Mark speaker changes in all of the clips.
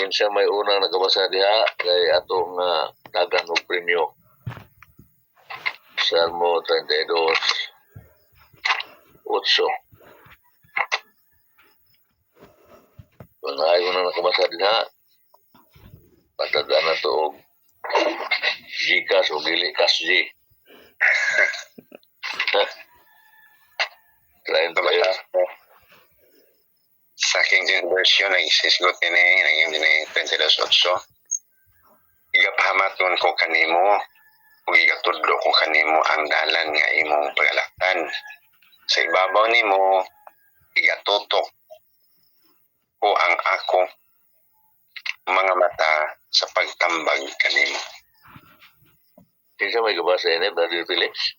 Speaker 1: Kinsa may unang nakabasa diha kay atong dagan og premyo. Salmo 32:8. Kung ay unang nakabasa diha, patagaan na to og Gcash o dili cash G. Trying to
Speaker 2: sa King James Version, nagsisgot naging 22:8. Igapahamaton ko kanimo, ug igatudlo ko kanimo ang dalan nga imong pagalaktan. Sa ibabaw nimo, igatutok ko ang ako mga mata sa pagtambag kanimo.
Speaker 1: Kinsa may kabasa ini, Brother Felix?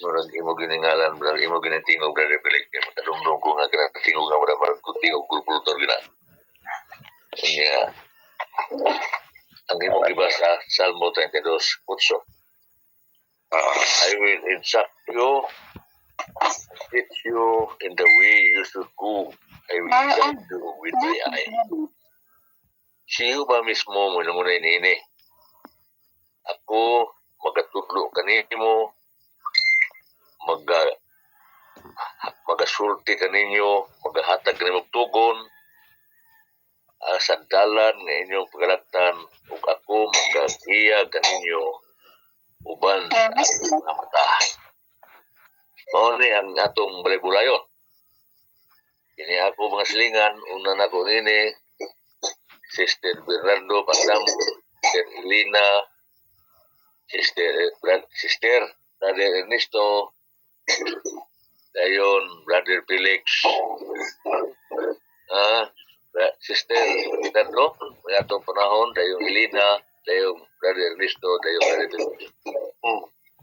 Speaker 1: Murag imo giningalan, brother, imo ginitingog, Brother Felix. Kaya matadungdong ko nga tingog nga marag tingog kulkultor gina. Kaya, ang imo gibasa, Salmo 32:8. I will instruct you, teach you in the way you should go. I will guide you with my eye. Siyo ba mismo mo na muna ini? Ako, magatudlo kanimo, magasulti kaninyo, magahatag kanimo tugon, sa dalan nga inyong pagalaktan, ug ako magagiya kaninyo uban sa akong mga mata. Mao ni ang atong balay-bulayon. Kini ako mga silingan, una na ko nini, Sister Bernardo Pasam, Sister Elena, Sister Brother Ernesto, dayon Brother Felix, Sister Bernardo, may atong panahon, dayon Elena, dayon Brother Ernesto, dayon Brother Felix.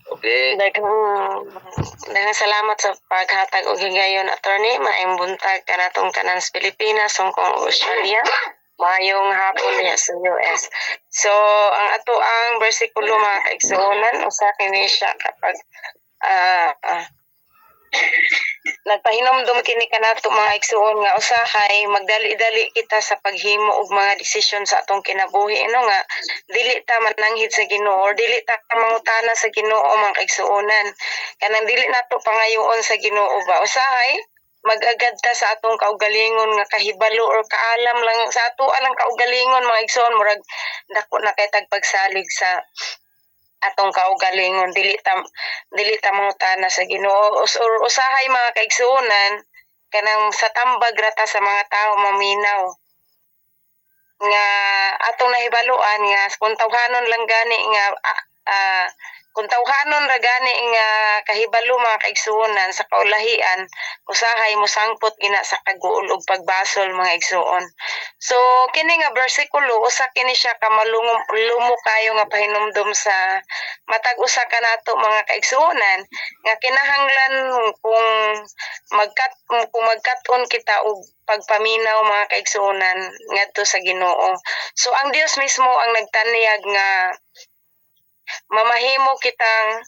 Speaker 1: Okay.
Speaker 3: Daghang salamat sa paghatag og higayon, attorney. Maayong buntag kanatong tanan sa Pilipinas, Hong Kong, Australia. Mayong hapon niya sa US. So, ang ato ang bersikulo mga kaigsuonan, usa kini siya kapag nagpahinomdom kini kanato mga igsuon nga usahay magdali-dali kita sa paghimo og mga desisyon sa atong kinabuhi nga dili ta mananghid sa Ginoo or dili ta mangutana sa Ginoo mga kaigsuonan kanang dili nato pangayoon sa Ginoo ba usahay mag-agad ta sa atong kaugalingon nga kahibalo or kaalam lang sa ato alang kaugalingon mga igsoon murag dako na kay tagpagsalig sa atong kaugalingon dili ta mangutana sa Ginoo usahay mga kaigsuonan kanang sa tambag rata sa mga tao maminaw nga atong nahibaluan nga kung tawhanon lang gani nga kung tawhanon ra gani nga kahibalo mga kaigsuonan sa kaulahian usahay mosangpot gina sa kaguol ug pagbasol mga igsuon. So kini nga bersikulo usa kini siya ka lumo kayo nga pahinumdom sa matag usa kanato mga kaigsuonan nga kinahanglan kung magkat-on kita og pagpaminaw mga kaigsuonan ngadto sa Ginoo. So ang Dios mismo ang nagtanyag nga mamahimo kitang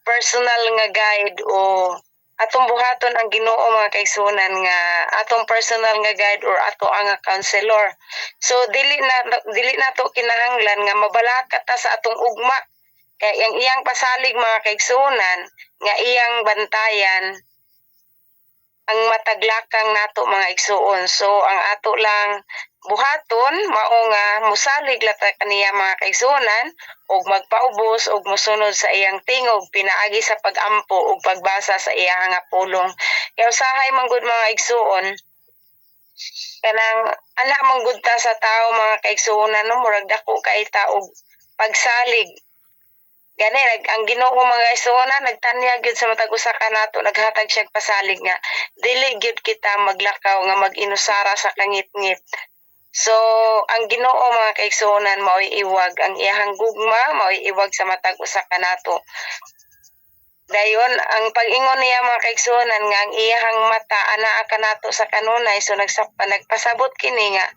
Speaker 3: personal nga guide o atong buhaton ang Ginoo mga kaigsuonan nga atong personal nga guide or ato ang counselor. So dili na to kinahanglan nga mabalaka ta sa atong ugma kay ang iyang pasalig mga kaigsuonan nga iyang bantayan ang mataglakang nato mga igsuon. So ang ato lang buhaton mao nga mosalig lata kaniya mga kaigsuonan ug magpaubos ug mosunod sa iyang tingog pinaagi sa pagampo ug pagbasa sa iyang nga pulong. Kay usahay man gud mga igsuon kanang ana man gud ta sa tao mga kaigsuonan no murag dako kay ta og pagsalig. Gani ang Ginoo mga igsuonan nagtanyag gyud sa matag usa ka nato naghatag siya pasalig nga dili gyud kita maglakaw nga mag-inusara sa kangit-ngit. So ang Ginoo mga kaigsuonan mao'y iwag ang iyahang gugma mao'y iwag sa matag usa ka nato. Dayon ang pag-ingon niya mga kaigsuonan nga ang iyahang mata anaa kanato sa kanunay so nagpasabot kini nga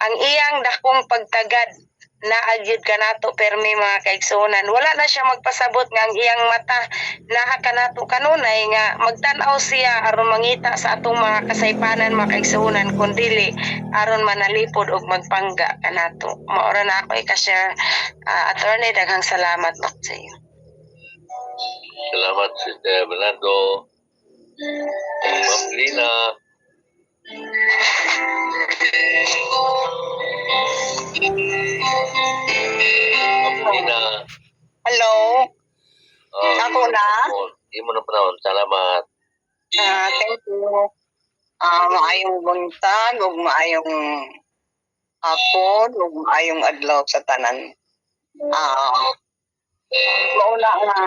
Speaker 3: ang iyang dakong pagtagad naagyud ka nato permi mga kaigsunan. Wala na siya magpasabot nga ang iyang mata naha ka nato kanunay nga magtan-aw siya aron mangita sa atong mga kasaypanan mga kaigsunan kun dili aron manalipod og magpangga kanato. Maura na ako i-share. Attorney, daghang salamat po sa iyo.
Speaker 1: Salamat, Sister Bernardo. Ma'am Lina. Ma'am Lina.
Speaker 3: Hello. Ako na?
Speaker 1: Imo na panahon. Salamat.
Speaker 3: Thank you. Maayong buntag ug maayong hapon ug maayong adlaw sa tanan. Mauna nga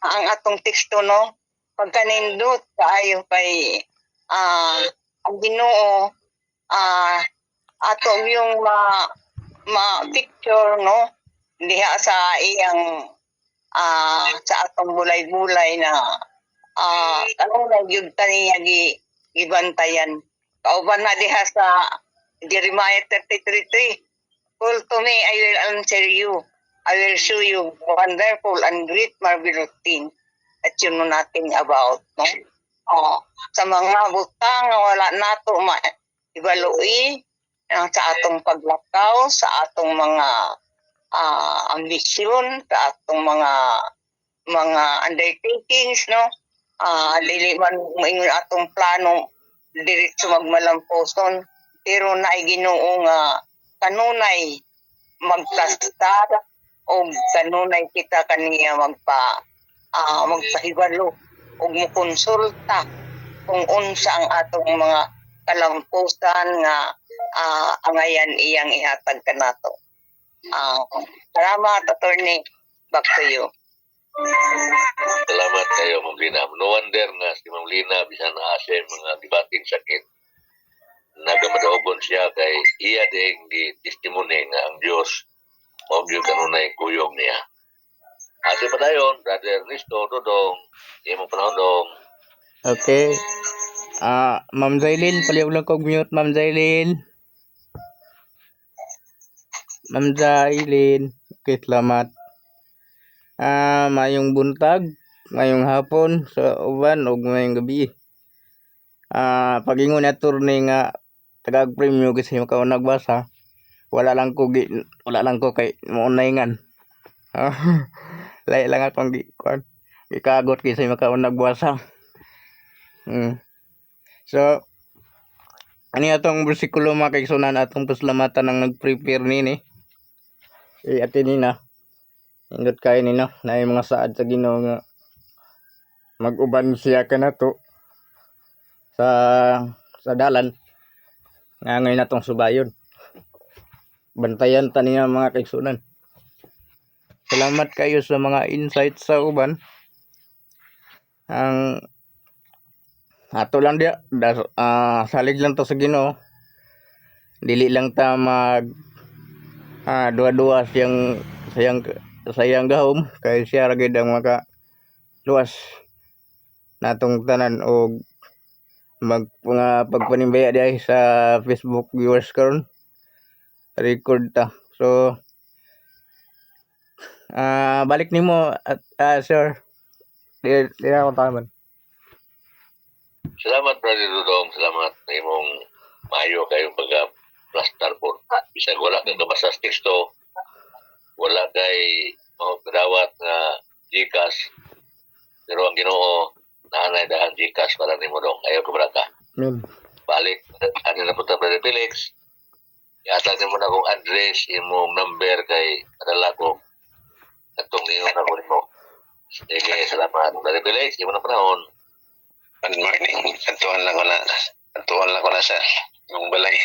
Speaker 3: ang atong teksto no pagkanindot kaayo kay ang Ginoo ato yung picture no diha sa iyang sa atong bulay-bulay na kanunay gyud taniya gibantayan. Kauban na diha sa Jeremiah 33:3. Call to me, I will answer you. I will show you wonderful and great marvelous things that you know nothing about. No? Sa mga butang nga wala nato ibaloi sa atong paglakaw, sa atong mga ambisyon, sa atong mga undertakings, no? Dili man moingon atong plano diretso magmalamposon, pero naay Ginoo nga kanunay magplastar o kanunay kita kaniya magpahibalo o mukonsulta kung unsa ang atong mga kalampusan nga angayan iyang ihatag kanato. Salamat, attorney. Back to you.
Speaker 1: Salamat kayo, Ma'am Lina. No wonder nga si Ma'am Lina bisan na siya mga dibating sakit. Nagamadawgon siya kay iya ding gi-testimony nga ang Dios mao gyud kanunay kuyog niya. Ate pa dayon, Brother Risto Dodong, imo panahon dong.
Speaker 4: Okay. Ma'am Zailin, palihog lang kog mute, Ma'am Zailin. Ma'am Zailin. Okay, salamat. Mayong buntag, ngayong hapon sa uban ug ngayong gabi. Pagingon na attorney nga tagag premyo kasi makaw nagbasa. Wala lang ko kay maunayngan. Lay lang akong gikagot kasi makaw nagbasa. So ani atong bersikulo mga kaigsunan atong pasalamatan ang nag-prepare nini. Ate Nina. Indot kay nino na mga saad sa Ginoo nga mag-uban siya kanato sa dalan nga ngayon natong subayon. Bantayan ta niya mga kaigsunan. Salamat kayo sa mga insights sa uban. Ang ato lang dia salig lang to sa Ginoo. Dili lang ta mag dua-dua sayang gahom kay siya ra gid ang maka luwas natong tanan og pagpanimbaya diay sa Facebook viewers karon record ta. So balik nimo at sir di ako taman.
Speaker 1: Salamat, Brother Dodong. Salamat na imong maayo kayong pag-plaster po. Bisag wala kang kabasa sa teksto, wala kay dawat nga Gcash. Pero ang Ginoo naanay dahang Gcash para nimo dong. Ayaw ko ka. Balik, ano na punta Brother Felix. Iatag nimo na akong address, imong number kay padala ko. Atong niyo na ko nimo. Sige, salamat. Brother Felix, imo na panahon.
Speaker 2: Good morning. Antuhan lang ko na sa yung balay.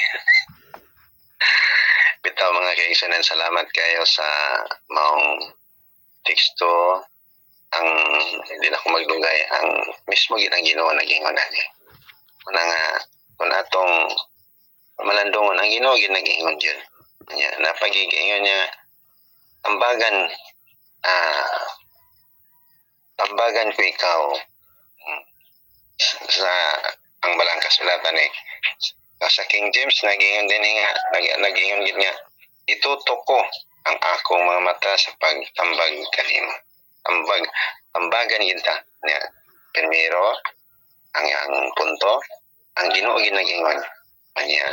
Speaker 2: Bitaw mga kaigsunan, salamat kayo sa maong teksto. Ang hindi na ko magdugay ang mismo ginang Ginoo nagingon ani. Una nga kun atong malandongon ang Ginoo ginagingon diyan. Nya napagigingon niya tambagan ko ikaw sa ang balang kasulatan sa King James nagingon din nga nagingon gid nga itutok ko ang akong mga mata sa pagtambag kanimo. Tambagan kita niya. Primero, ang iyang punto, ang Ginoo ginagingon niya.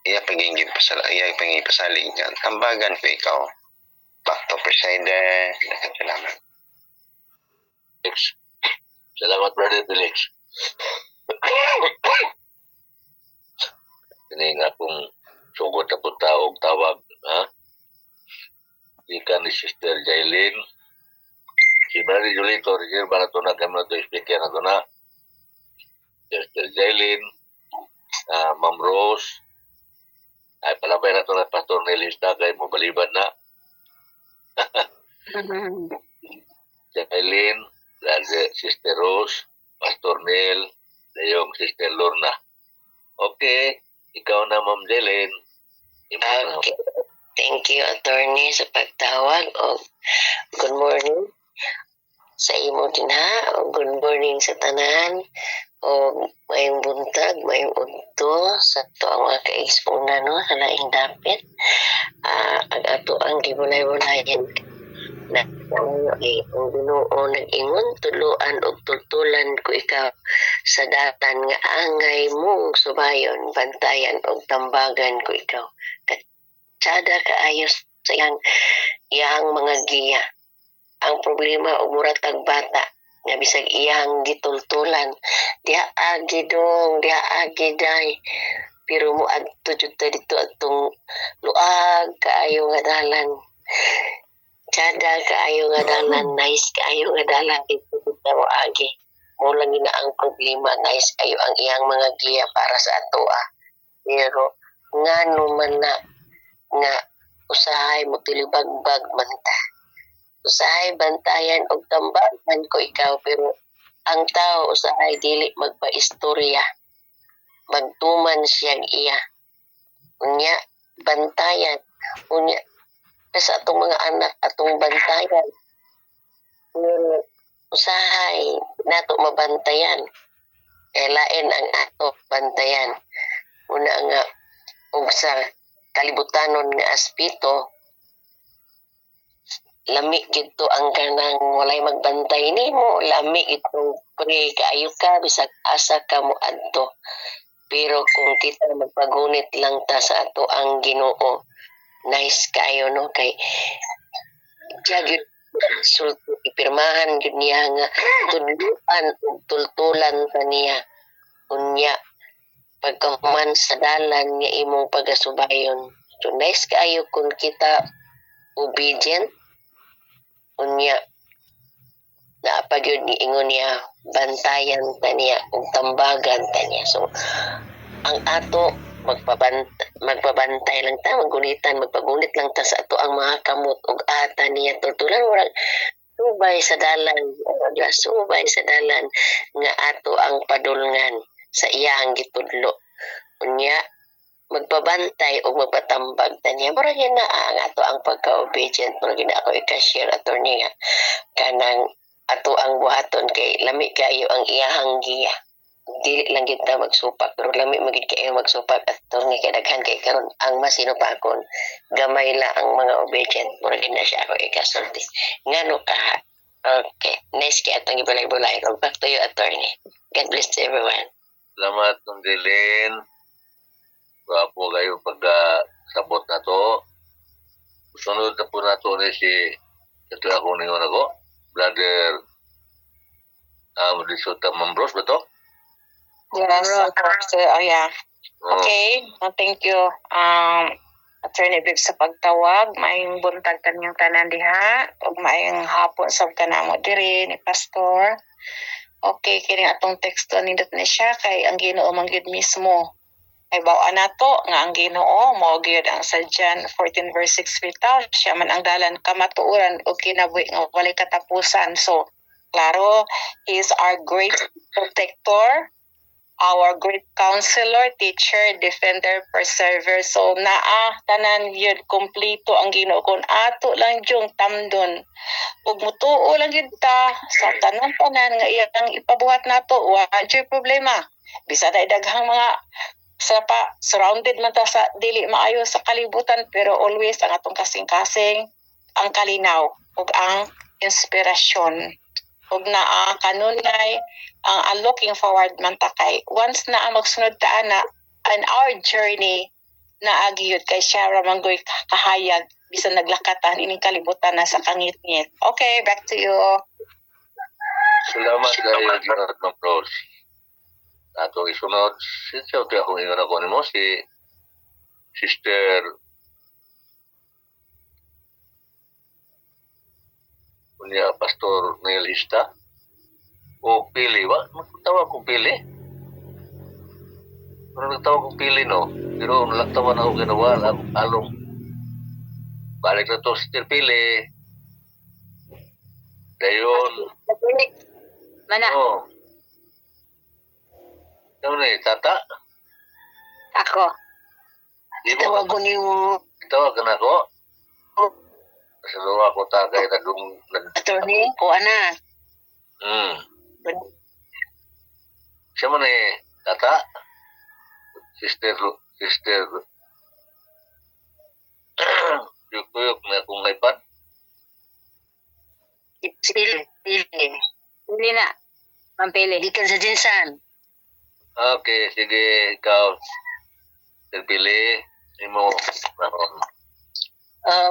Speaker 2: Iya pagipasalig niya. Tambagan ko ikaw. Back to presider. Salamat.
Speaker 1: Felix. Salamat, Brother Felix. Ini nga kung sugod na punta og tawag, ha? Ika ni Sister Jailin. Si Brother Julito, Roger, ba na ito na kami na ito, speaker na ito na. Sister Jailin, Ma'am Rose, ay palabay na ito na Pastor Nelista, kay mabaliban na. Jailin, Brother Sister Rose, Pastor Nel, yung Sister Lorna. Okay, ikaw na, Ma'am Jailin.
Speaker 5: Okay. Thank you, attorney, sa pagtawag. O, good morning sa imo din ha. O, good morning sa tanan. O, mayong buntag, mayong udto sa to ang mga kaigspuna, no? Sa laing dapit. Ang ato ang gibulay-bulayan na ang Ginoo nag-ingon, tuluan o tultulan ko ikaw sa datan nga angay mong subayon, bantayan o tambagan ko ikaw. Sada kaayos sa iyang mga giya. Ang problema o muratag bata nga bisag iyang gitultulan, diha agi dong, diha agi day. Pero mo adto jud ta dito atong luag kaayo nga dalan. Sada kaayo nga dalan, nice kaayo nga dalan dito mo agi. Mo lang ina ang problema, nice kayo ang iyang mga giya para sa ato Pero ngano man na nga usahay mo tilibagbag man ta. Usahay bantayan og tambagan ko ikaw, pero ang tao usahay dili magpaistorya. Magtuman siyang iya. Unya bantayan, unya sa atong mga anak atong bantayan. Pero usahay nato mabantayan. Lain ang ato bantayan. Una nga og sa kalibutanon nga aspito, lami gito ang kanang walay magbantay nimo, lami itong pre kaayo ka bisag asa ka mo adto. Pero kung kita magpagunit lang ta sa ato ang Ginoo, nice kayo no, kay gyud sulti ipirmahan gyud niya nga tudluan ug tultulan ta niya. Unya pagkahuman sa dalan nga imong pagasubayon. So nice kaayo kung kita obedient. Unya naapag yun ni ingon niya, bantayan ta niya ug tambagan ta niya. So ang ato magpabantay lang ta, magpagunit lang ta sa ato ang mga kamot ug ata niya tutulan murag subay sa dalan, nga ato ang padulngan sa iyang gitudlo. Unya magpabantay o magpatambag ta niya. Mura yun na ang ato ang pagka-obedient. Mura yun ako i-cashier attorney nga. Kanang ato ang buhaton kay lami kayo ang iyahang giya. Dili lang kita magsupak, pero lami magid kayo magsupak attorney kay daghan kay karon ang masinupakon. Gamay la ang mga obedient. Mura yun na siya ako i-kasulti. Ngano ka ha? Okay. Nice kay atong ibulay-bulay. Back to you, attorney. God bless everyone.
Speaker 1: Salamat, Ma'am Jailin. Wapo kayo pagkasabot na to. Sunod na po na to si ito ako ningon ako. Brother Risota Mambros ba to?
Speaker 3: Yes, of course. Yeah.
Speaker 6: Okay, thank you. Attorney Viv sa pagtawag, maayong buntag kanyang tanan diha, ug maayong hapon sab kanamo diri ni Pastor. Okay, kini atong teksto nindot na siya kay ang Ginoo man gyud mismo. Ay bawa nato nga ang Ginoo mao gyud ang sa John 14 verse 6 bitaw, siya man ang dalan kamatuoran ug kinabuhi nga walay katapusan. So, klaro, he is our great protector, our great counselor, teacher, defender, preserver. So tanan yun, kompleto ang Ginoo kon ato lang yung tamdon. Ug mutuo lang yun ta sa tanan-tanan nga iyang ipabuhat nato, wa jud problema. Bisa na daghang mga surrounded man ta sa dili maayo sa kalibutan, pero always ang atong kasing-kasing ang kalinaw ug ang inspirasyon ug naa kanunay ang looking forward man ta kay once na ang magsunod ta ana an our journey na agiyod kay siya ra man goy kahayag bisan naglakatan ining kalibutan na sa kangit-ngit. Okay, back to you.
Speaker 1: Salamat kayo, Gerard Mapros. Atong isunod, siya ito akong ingon ako ni mo, si Sister kunya Pastor Nelista o Pili. Magtawag kong Pili. Parang nagtawag kong Pili, no? Pero nalagtawan ako ginawa, along. Balik na to, Sister Pili. Dayon.
Speaker 3: Mana?
Speaker 1: Oh. Ano na tata?
Speaker 3: Ako.
Speaker 1: Di mo
Speaker 3: Tawagon niyo
Speaker 1: Tawag ka na ako? Kasi luwa ko tagay na
Speaker 3: attorney ko ana.
Speaker 1: Siya man tata? Sister. Yuk-yuk na akong iPad.
Speaker 3: Pili na. Pampili. Di ka sa jinsan.
Speaker 1: Okay, sige, ikaw. Pili. Imo.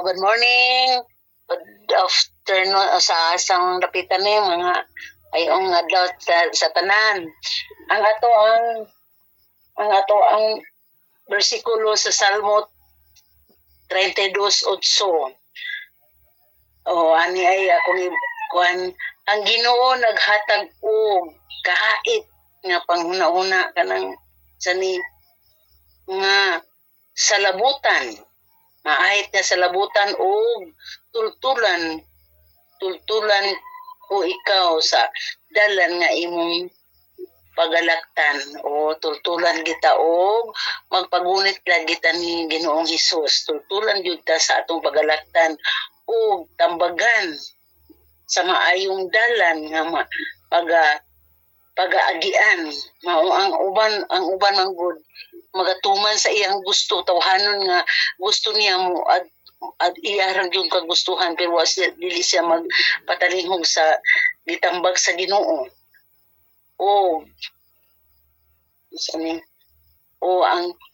Speaker 3: Good morning. Good afternoon sa asang lapitan ni mga ayong adlaw sa tanan. Ang ato ang bersikulo sa Salmo 32:8. Ani ay akong kuan ang Ginoo naghatag og kahait nga panghuna-una kanang sani nga salabutan. Maahit nga salabutan o tultulan ko ikaw sa dalan nga imong pagalaktan o tultulan kita o magpagunit lang kita ni Ginoong Hesus. Tultulan gyud ta sa atong pagalaktan o tambagan sa maayong dalan nga pagaagian mao ang uban ang good magatuman sa iyang gusto tawhanon nga gusto niya mo at iyarang yung kagustuhan pero dili siya magpatalingog sa gitambag sa Ginoo o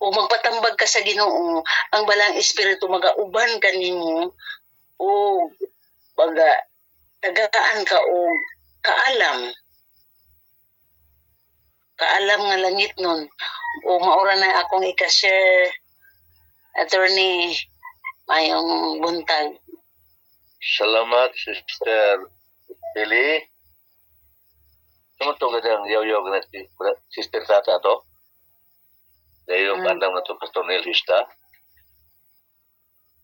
Speaker 3: magpatambag ka sa Ginoo ang balang espiritu magauban kanimo o tagaan ka o kaalam nga langit nun o maura na akong ika-share attorney mayong buntag.
Speaker 1: Salamat, Sister Pili. Ano to gadang yaw-yaw na Sister Tata to? Dahil yung bandang na to, Pastor Nelista.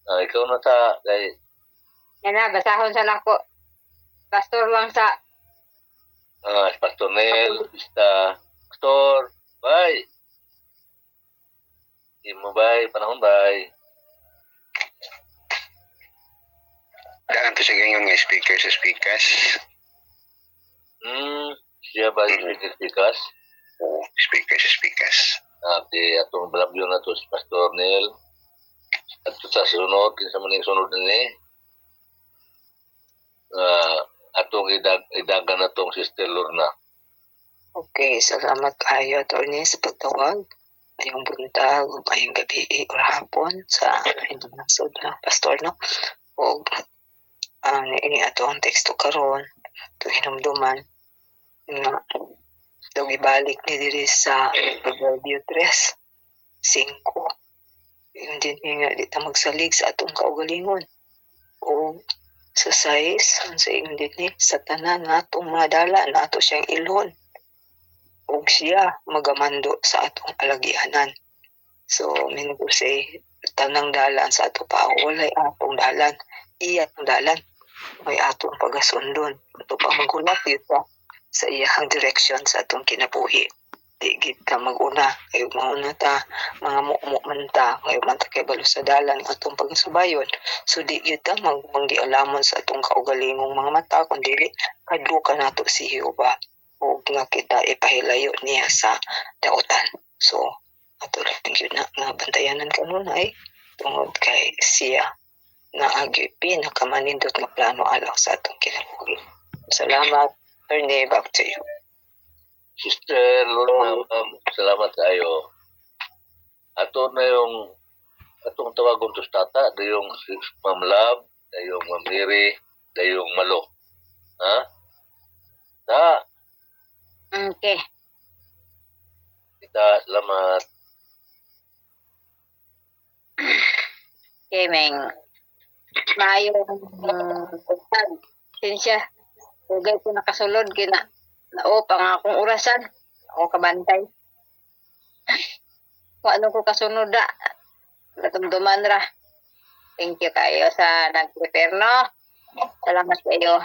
Speaker 1: Ikaw na ta, dahil...
Speaker 3: Yan na, basahon sa lako. Pastor lang sa...
Speaker 1: Pastor Nelista. Pastor, bye! Imo bye, panahon bye.
Speaker 2: Daan to sa ganyong speaker sa speakers.
Speaker 1: Siya ba yung speakers?
Speaker 2: Speaker sa speakers.
Speaker 1: Okay, atong balabyo na to si Pastor Nel. At sa sunod, kinsa man yung sunod na atong idagan na tong Sister Lorna.
Speaker 7: Okay, salamat kayo, attorney, sa pagtawag. Ayong buntag, ayong gabi, or hapon sa inyong nasod na pastor, no? O, ini ato ang teksto karon to hinumduman na daw ibalik ni diri sa Proverbio 3:5. Hindi nga di ta magsalig sa atong kaugalingon. O sa 6, ang sa hindi ni sa tanan nga atong mga dala na ato siyang ilhon. Og siya magamando sa atong alagianan. So, meaning to say, tanang dalan sa ato pa, walay atong dalan. Iya ang dalan. May atong pagasundon. Ito pa magulat dito sa iyang direction sa atong kinabuhi. Di kita maguna. Kayo mauna ta, mga mukman ta. Kayo man ta kay balo sa dalan atong pagsubayon. So, di kita manggialamon sa atong kaugalingong mga mata. Kundi kaduka nato si Jehova. O nga kita ipahilayo niya sa dautan. So, ato lang yun na nga bantayanan kanunay tungod kay siya na agi pinakamanindot nga plano alak sa atong kinabuhi. Salamat, Attorney, back to you.
Speaker 1: Sister Lorna, salamat kayo. Ato na yung atong tawagon to tata, da yung si Ma'am Lab, da yung Ma'am Miri, da yung Malo. Ha? Ta,
Speaker 6: Okay.
Speaker 1: kita, salamat.
Speaker 6: Okay, Meng. Maayong pagtag. Sinsya. Tugay ko nakasulod. Pang akong orasan. Ako kabantay. Kung ano ko kasunod da. Natumduman ra. Thank you kayo sa nag-prepare, no? Salamat kayo.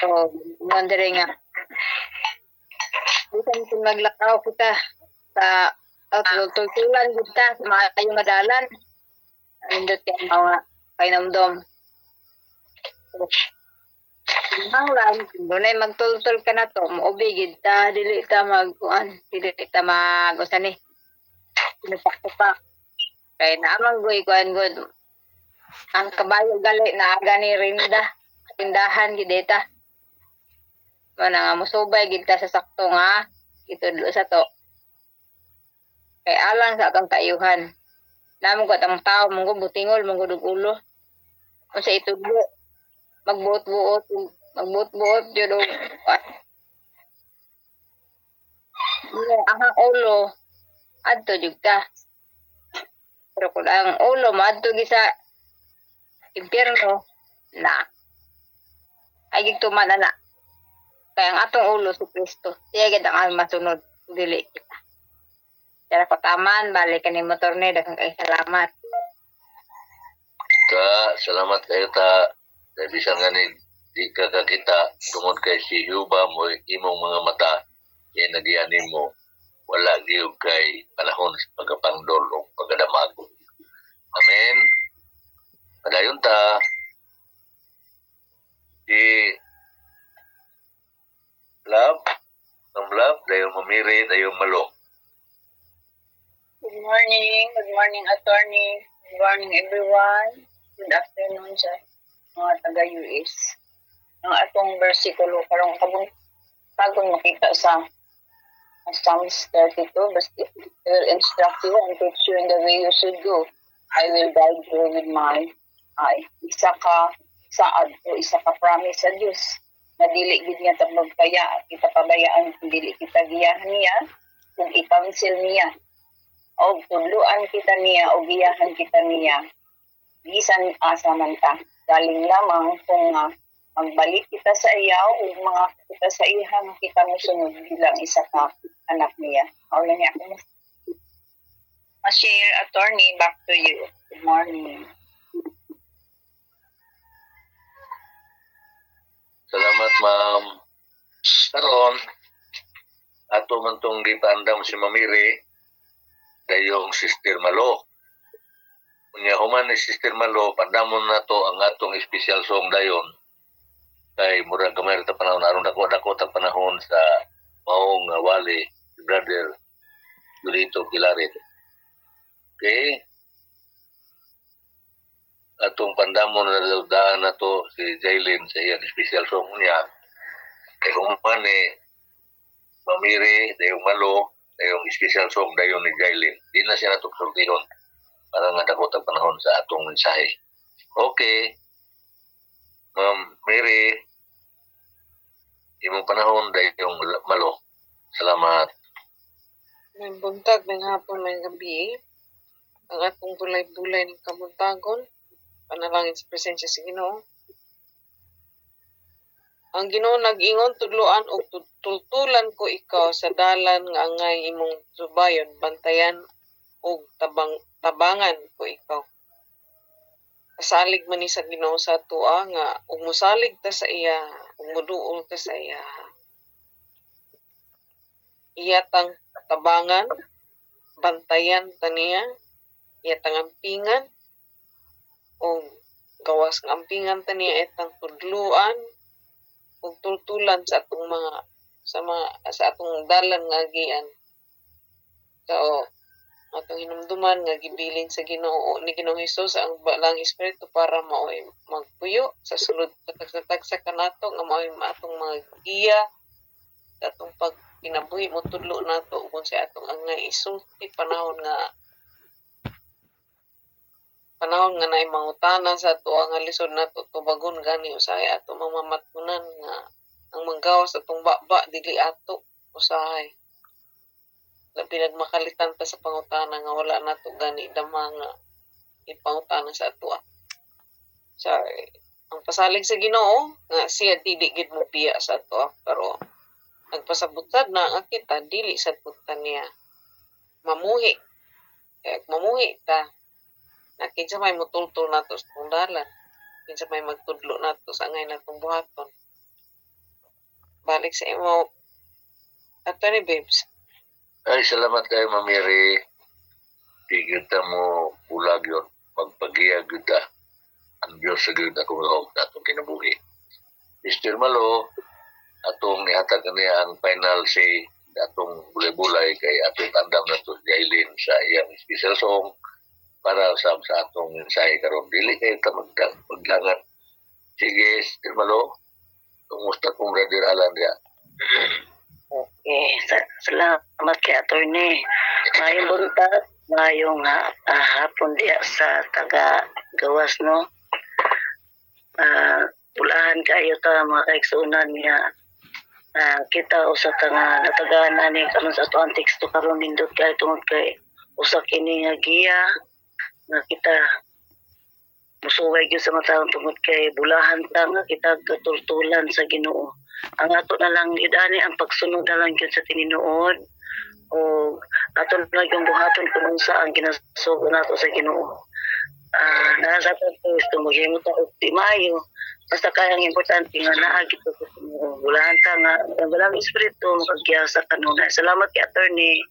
Speaker 6: So, wondering nga. Bisan kung maglakaw kita sa tultulan kita sa mga kayong madalan. Andot yung mga kainamdom. Ang lang, doon ay magtultul ka na to. Maubigid ta, dili ta dili ta mag-usan eh. Pinupak-tupak. Kaya naamang kuhan good. Ang kabayo gali na aga ni Rinda. Tindahan gideta. Mana nga musubay gita sa sakto nga. Ito dulu sa to. Kaya alang sa atong kayuhan. Namang ko atang tao, munggo butingol, munggo dugulo. Kung sa ito dulu, magbuot-buot, yun o. Ang ulo, adto juga. Pero kung ang ulo, maadto sa impyerno, na. Ay gigtuman na. Kaya ang atong ulo si Kristo. Siya gid ang masunod. Dili kita. Kaya pataman, balik ka ni motor ni. Dagang kayo salamat.
Speaker 1: Ta, salamat kayo ta. Dahil bisan nga ni di ka kakita tungod kay si Yuba mo imong mga mata kaya nagyanin mo wala giyog kay panahon sa pagkapangdol o pagkadamag. Amen. Padayon ta. Si Love, Ma'am Love, dayong Mamiri, dayong Malo.
Speaker 8: Good morning, attorney. Good morning, everyone. Good afternoon sa mga taga-US. Ang atong versikulo, karong tagon makita sa Psalms 32, verse 8. I will instruct you and teach you in the way you should go. I will guide you with my eye. Isa ka saad o isa ka promise sa Diyos. Nadili gid niya tabog kaya kita pabayaan kung dili kita giyahan niya kung i-counsel niya o tudluan kita niya o giyahan kita niya bisan asa man ta galing lamang kung magbalik kita sa iya o mga kita sa iya nga kita mosunod bilang isa ka anak niya. O lang niya ako ma-share, attorney, back to you. Good morning.
Speaker 1: Salamat, ma'am. Karon, ato man tong gipandam si Mamiri, dayong Sister Malo. Kunya human ni Sister Malo, pandamon na to ang atong special song dayon. Kay murag gamay ta panahon aron dako ta panahon sa maong wali si Brother Julito Pilarit. Okay? Atong pandamon na daan na to si Jaylin sa iyang special song niya. Kay human ni Mamiri, dayong Malo, dayong special song dayon ni Jaylin. Di na siya natugsultihon para nga dako ta panahon sa atong mensahe. Okay. Ma'am Mary, imong panahon dayong Malo. Salamat.
Speaker 9: May buntag, may hapon, may gabi. Ang atong bulay-bulay ng kabuntagon. Panalangin sa presensya sa Ginoo. Ang Ginoo nag-ingon tudloan og tultulan ko ikaw sa dalan nga angay imong subayon, bantayan og tabangan ko ikaw. Kasalig man ni sa Ginoo sa tuwa nga ug mosalig ta sa iya, ug moduol ta sa iya. Iyatang tabangan, bantayan ta niya, iyatang ampingan, o gawas ng ampingan ta niya itang tudluan o tultulan sa atong sa atong dalan nga agian. So, atong hinumduman nga gibilin sa Ginoo ni Ginoong Hesus ang balang espiritu para maoy magpuyo sa sulod sa kanato nga maoy atong mga giya sa atong pagkinabuhi mo tudlo nato kung sa atong angay isulti panahon nga naay mangutana sa ato ang lisod nato tubagon gani usahay ato mamamatunan nga ang manggawas atong baba dili ato usahay labi nagmakalitan ta sa pangutana nga wala nato gani dama nga ipangutana sa ato. Sa ang pasalig sa Ginoo nga siya dili gid mo biya sa ato pero nagpasabot sad na nga kita dili sad pud ta niya mamuhi. Kaya mamuhi ta na kinsa may mutultol nato sa atong dalan, kinsa may magtudlo nato sa angay natong buhaton. Balik sa imo Attorney Babes.
Speaker 1: Ay, salamat kayo, Mamiri. Di kita mo bulag yun. Magpagiyag kita. Ang Diyos sa gawin akong lahog na itong kinabuhi. Mr. Malo, atong nihatag niya ang final say atong bulay-bulay kay atong tandam na ito Jailin sa iyang special song para sa atong mensahe karon dili kay ta magdangat. Sige, Mr. Malo. Kumusta kong Radio Alan dia?
Speaker 5: Okay, salamat kay attorney. Mayong buntag, mayong hapon diya sa taga gawas no. Pulahan kayo ta mga kaigsunan niya. Kita usa ta nga natagaan ani karon sa ato ang teksto karon nindot kay tungod kay usa kini nga giya nga kita musuway gyud sa matawon tungod kay bulahan ta nga kita katultulan sa Ginoo. Ang ato na lang yun ang pagsunod na lang yun sa tininuod o ato na lang yung buhaton kung saan ginasugo nato sa Ginoo. Nasa gusto mo himo ta optimayo basta kaya ang importante nga naagit ko sa Ginoo. Bulahan ta nga walang espiritu makagya sa kanuna. Salamat kay attorney.